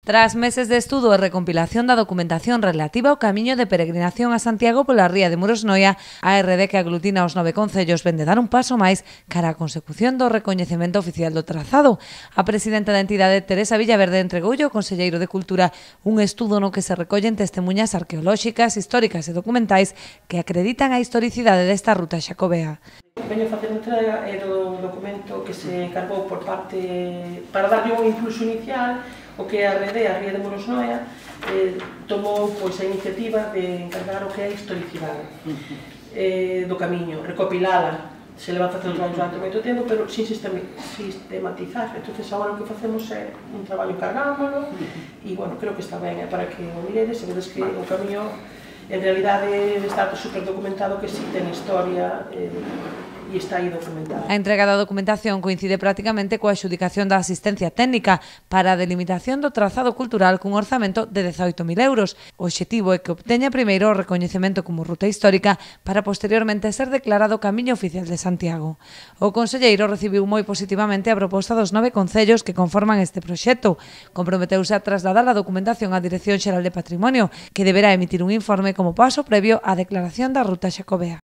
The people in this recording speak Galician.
Tras meses de estudo e recompilación da documentación relativa ao camiño de peregrinación a Santiago pola ría de Muros-Noia, a RD que aglutina os 9 concellos vende dar un paso máis cara á consecución do recoñecemento oficial do trazado. A presidenta da entidade, Teresa Villaverde, entregoulle ao conselleiro de Cultura un estudo no que se recollen testemunhas arqueolóxicas, históricas e documentais que acreditan a historicidade desta ruta xacobea. Veño facer entrega do documento que se encargou por parte para darlle un impulso inicial o que a RD, a Ría de Muros-Noia, tomou a iniciativa de encargar o que é a historicidade do camiño, recopilala. Se leva a facer un traballo durante moito tempo, pero sin sistematizar. Entón, agora o que facemos é un traballo encargámoslo e, bueno, creo que está ben, para que o miredes, e vedes que o camiño, en realidade, está super documentado, que si ten historia, e está aí documentado. A entrega da documentación coincide prácticamente coa adxudicación da asistencia técnica para a delimitación do trazado cultural cun orzamento de 18.000 euros. O obxectivo é que obteña primeiro o recoñecemento como ruta histórica para posteriormente ser declarado Camiño Oficial de Santiago. O conselleiro recibiu moi positivamente a proposta dos 9 concellos que conforman este proxecto. Comprometeuse a trasladar a documentación á Dirección Xeral de Patrimonio, que deberá emitir un informe como paso previo á declaración da ruta xacobea.